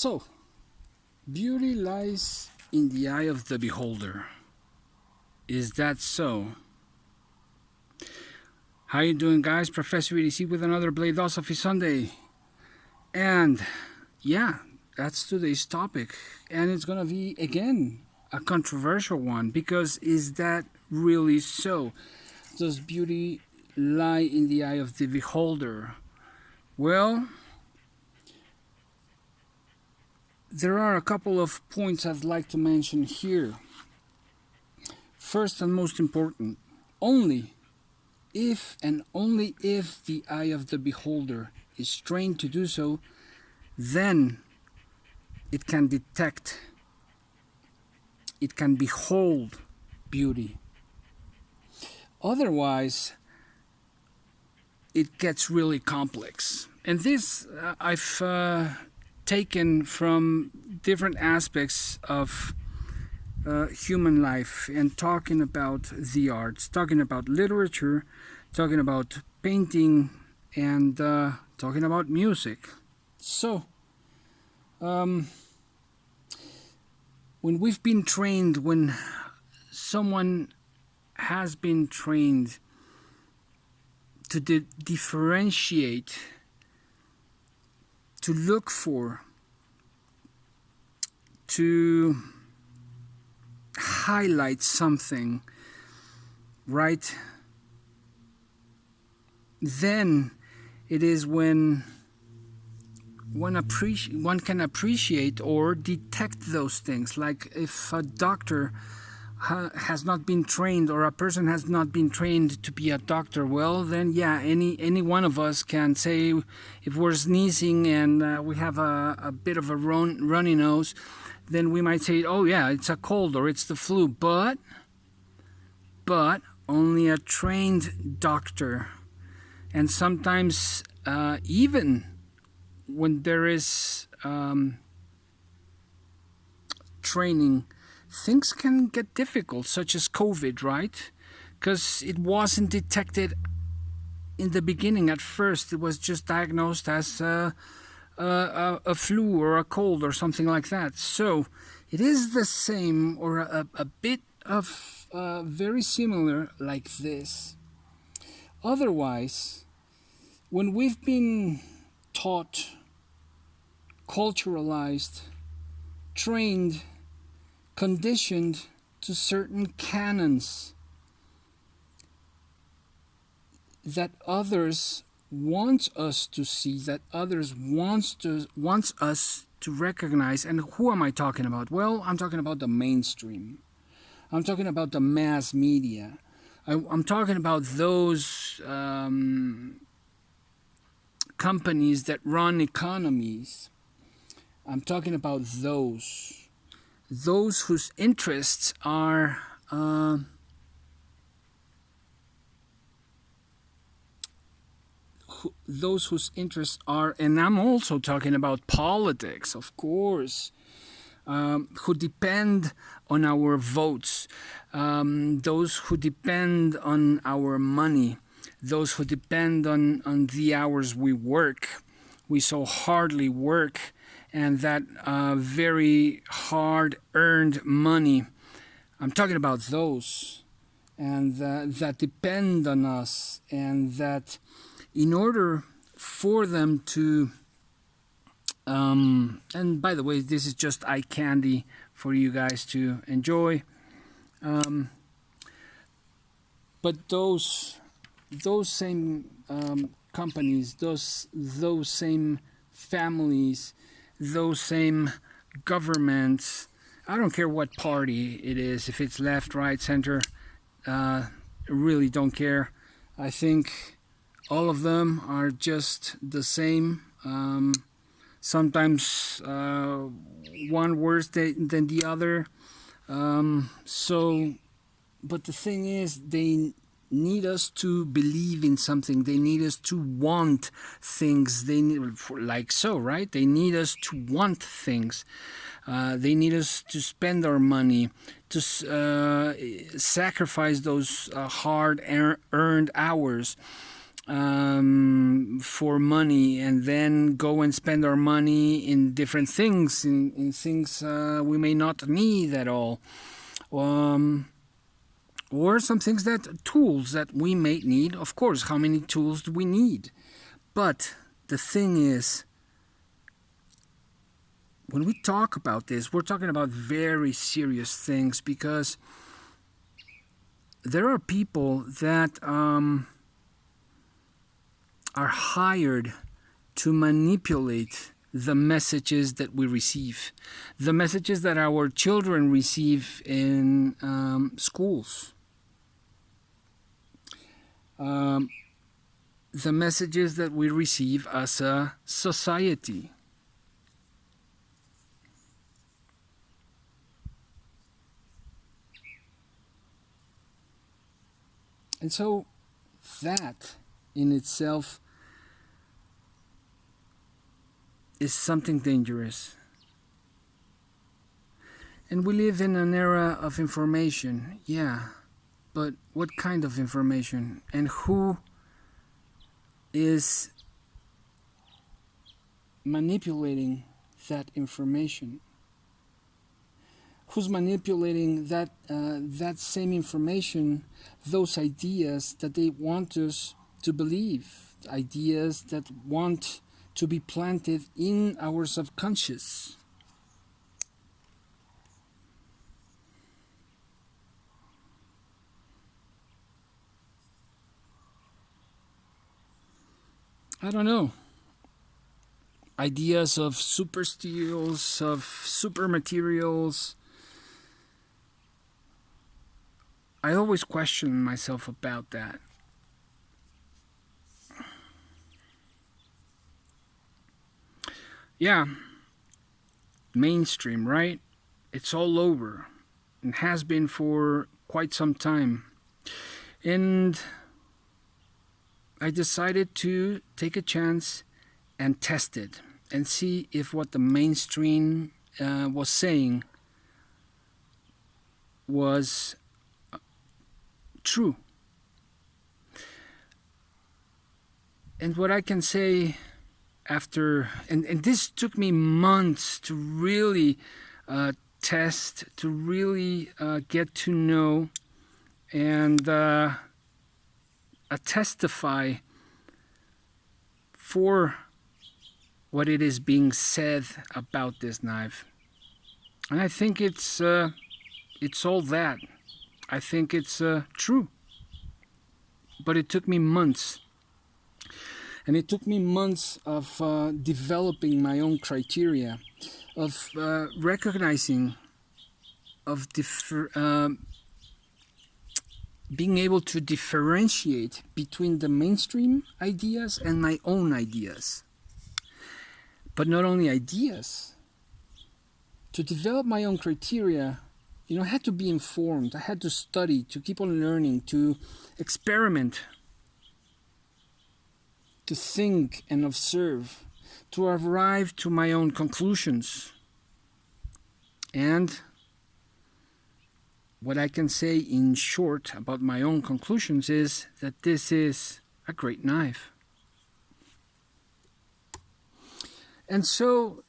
So, beauty lies in the eye of the beholder. Is that so? How you doing, guys? Professor EDC with another BLADE-OSOPHY Sunday. And yeah, that's today's topic. And it's gonna be, again, a controversial one, because is that really so? Does beauty lie in the eye of the beholder? Well, there are a couple of points I'd like to mention here. First and most important, only if and only if the eye of the beholder is trained to do so, then it can detect, it can behold beauty. Otherwise, it gets really complex. And this I've taken from different aspects of human life, and talking about the arts, talking about literature, talking about painting, and talking about music. So, when we've been trained, when someone has been trained to differentiate, to look for, to highlight something, right? Then it is when one can appreciate or detect those things. Like if a doctor has not been trained, or a person has not been trained to be a doctor, well, then yeah, any one of us can say, if we're sneezing and we have a bit of a runny nose, then we might say, oh yeah, it's a cold or it's the flu. But only a trained doctor, and sometimes even when there is training, things can get difficult, such as COVID, right? Because it wasn't detected in the beginning. At first, it was just diagnosed as a flu or a cold or something like that. So it is the same, or a bit of very similar like this. Otherwise, when we've been taught, culturalized, trained, conditioned to certain canons that others want us to see, that others wants us to recognize. And who am I talking about? Well, I'm talking about the mainstream. I'm talking about the mass media. I'm talking about those companies that run economies. I'm talking about those whose interests are those whose interests are, and I'm also talking about politics, of course, who depend on our votes, those who depend on our money, those who depend on the hours we work. We so hardly work, and that very hard-earned money. I'm talking about those, and that depend on us, and that in order for them to, and by the way, this is just eye candy for you guys to enjoy, but those same companies, those same families, those same governments, I don't care what party it is, if it's left, right, center, really don't care. I think all of them are just the same. Sometimes one worse than the other. But the thing is, they need us to believe in something. They need us to want things. They need, like so, right? They need us to want things. They need us to spend our money, to sacrifice those hard-earned hours. for money and then go and spend our money in different things, in things we may not need at all. Or some things tools that we may need. Of course, how many tools do we need? But the thing is, when we talk about this, we're talking about very serious things, because there are people that are hired to manipulate the messages that we receive, the messages that our children receive in schools, the messages that we receive as a society. And so that in itself is something dangerous. And we live in an era of information, yeah, but what kind of information? And who is manipulating that information? Who's manipulating that same information, those ideas that they want us to believe, ideas that want to be planted in our subconscious? I don't know. Ideas of super steels, of super materials. I always question myself about that. Yeah, mainstream, right? It's all over and has been for quite some time. And I decided to take a chance and test it and see if what the mainstream was saying was true. And what I can say after, and this took me months to really test, to really get to know and testify for what it is being said about this knife. And I think it's all that. I think it's true. But it took me months. And it took me months of developing my own criteria, of recognizing, of being able to differentiate between the mainstream ideas and my own ideas. But not only ideas. To develop my own criteria, I had to be informed. I had to study, to keep on learning, to experiment, to think and observe, to arrive to my own conclusions. And what I can say in short about my own conclusions is that this is a great knife. And so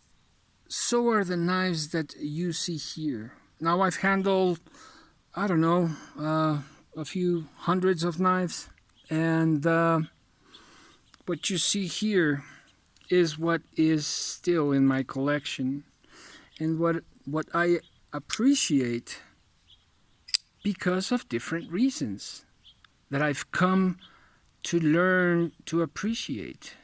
are the knives that you see here. Now I've handled, I don't know, a few hundreds of knives, and what you see here is what is still in my collection, and what I appreciate because of different reasons that I've come to learn to appreciate.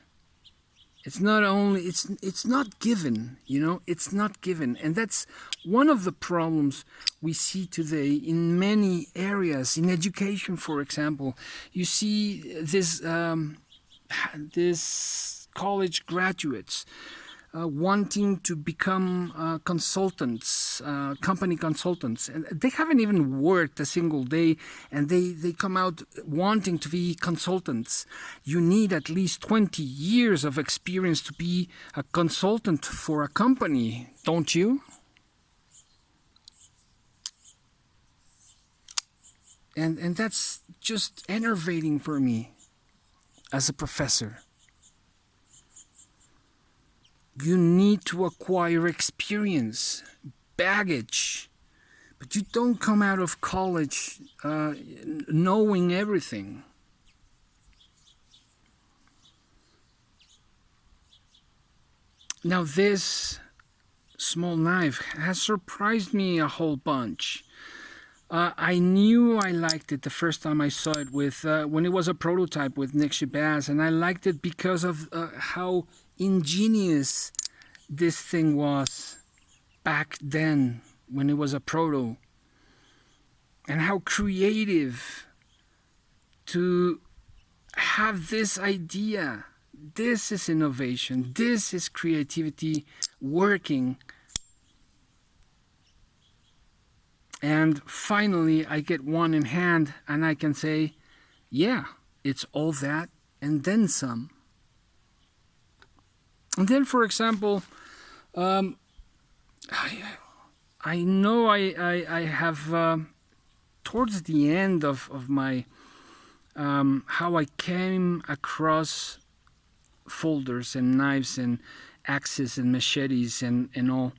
It's not only, it's not given, it's not given. And that's one of the problems we see today in many areas. In education, for example, you see this college graduates wanting to become consultants, company consultants, and they haven't even worked a single day, and they come out wanting to be consultants. You need at least 20 years of experience to be a consultant for a company, don't you? And that's just enervating for me. as a professor. You need to acquire experience, baggage, but you don't come out of college knowing everything. Now, this small knife has surprised me a whole bunch. I knew I liked it the first time I saw it with when it was a prototype with Nick Shabazz, and I liked it because of how ingenious this thing was back then when it was a proto, and how creative to have this idea. This is innovation. This is creativity working. And finally, I get one in hand and I can say, yeah, it's all that and then some. And then, for example, I know I have, towards the end of my, how I came across folders and knives and axes and machetes and all.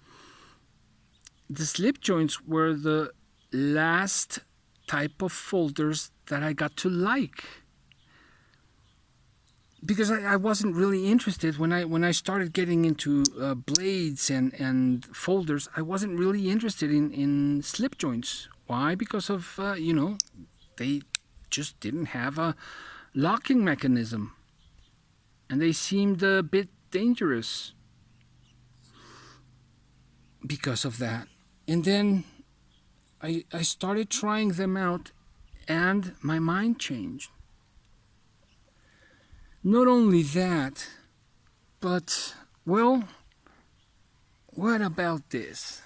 The slip joints were the last type of folders that I got to like, because I wasn't really interested when I started getting into blades and folders. I wasn't really interested in slip joints. Why? Because of they just didn't have a locking mechanism, and they seemed a bit dangerous because of that. And then I started trying them out, and my mind changed. Not only that, but, well, what about this?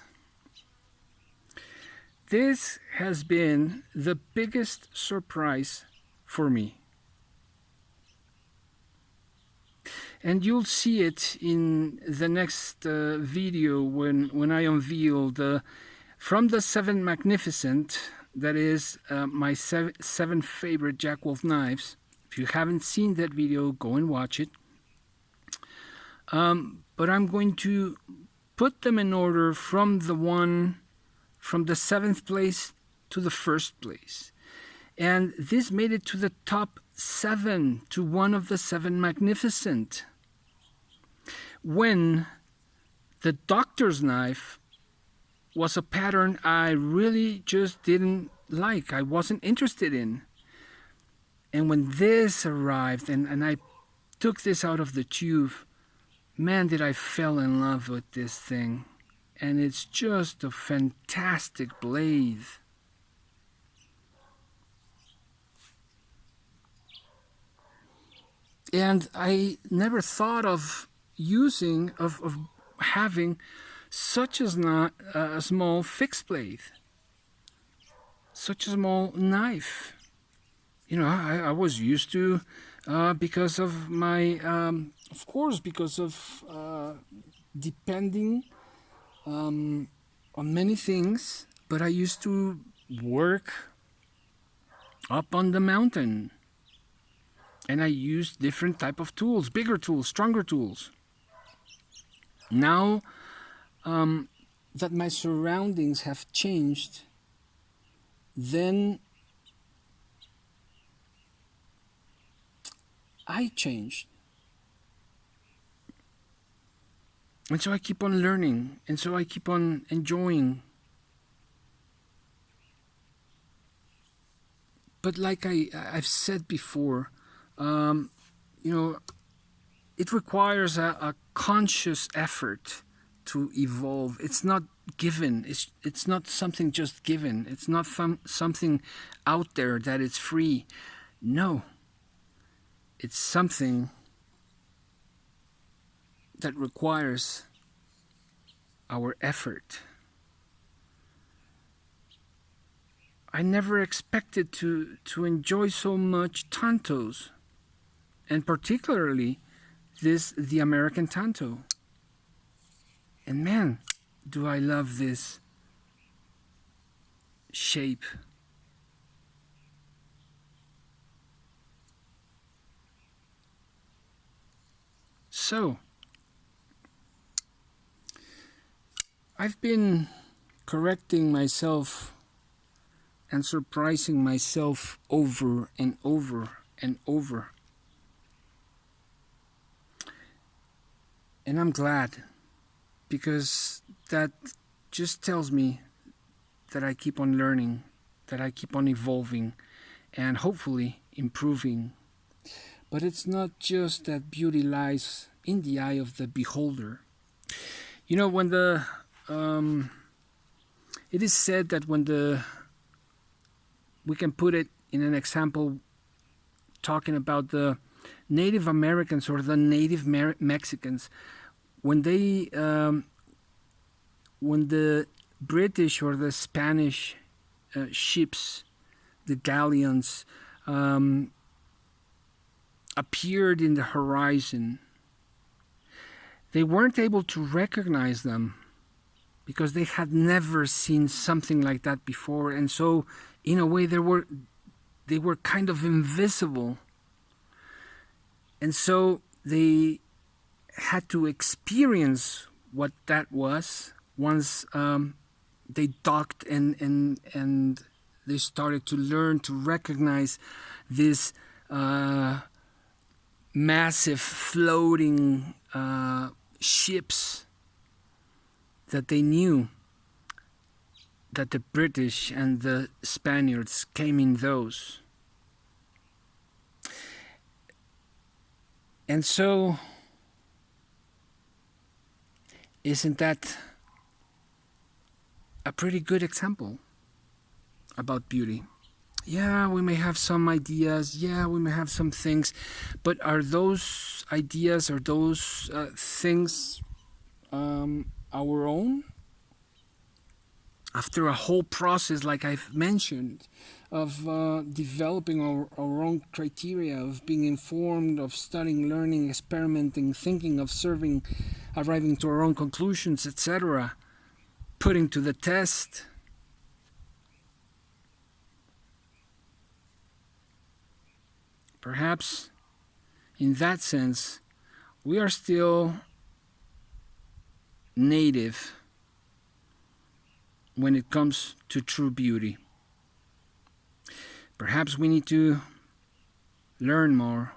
This has been the biggest surprise for me. And you'll see it in the next video when I unveil from the 7 Magnificent, that is my 7 favorite Jackwolf knives. If you haven't seen that video, go and watch it. But I'm going to put them in order from the 7th place to the 1st place. And this made it to the top 7, to one of the 7 Magnificent. When the doctor's knife was a pattern I really just didn't like, I wasn't interested in. And when this arrived and I took this out of the tube, man, did I fell in love with this thing. And it's just a fantastic blade. And I never thought of having such a small fixed blade, such a small knife. I was used to, because of my, of course, because of depending on many things, but I used to work up on the mountain. And I used different type of tools, bigger tools, stronger tools. Now that my surroundings have changed, then I changed. And so I keep on learning, and so I keep on enjoying. But like I've said before, it requires a conscious effort to evolve. It's not given. It's not something just given. It's not something out there that it's free. No. It's something that requires our effort. I never expected to enjoy so much tantos, and particularly the American tanto. And man, do I love this shape. So, I've been correcting myself and surprising myself over and over and over. And I'm glad, because that just tells me that I keep on learning, that I keep on evolving, and hopefully improving. But it's not just that beauty lies in the eye of the beholder. You know, when it is said that we can put it in an example talking about the Native Americans or the Native Mexicans, when the British or the Spanish ships, the galleons, appeared in the horizon, they weren't able to recognize them because they had never seen something like that before, and so in a way they were kind of invisible, and so they had to experience what that was once they docked and they started to learn to recognize this massive floating ships that they knew that the British and the Spaniards came in those. And so, isn't that a pretty good example about beauty? Yeah, we may have some ideas, yeah, we may have some things, but are those ideas or those things our own? After a whole process, like I've mentioned, of developing our own criteria, of being informed, of studying, learning, experimenting, thinking, observing, arriving to our own conclusions, etc., putting to the test. Perhaps, in that sense, we are still native when it comes to true beauty. Perhaps we need to learn more.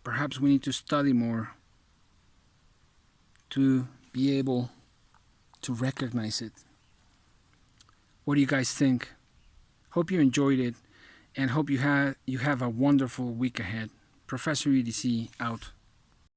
Perhaps we need to study more to be able to recognize it. What do you guys think? Hope you enjoyed it, and hope you have a wonderful week ahead. Professor EDC out.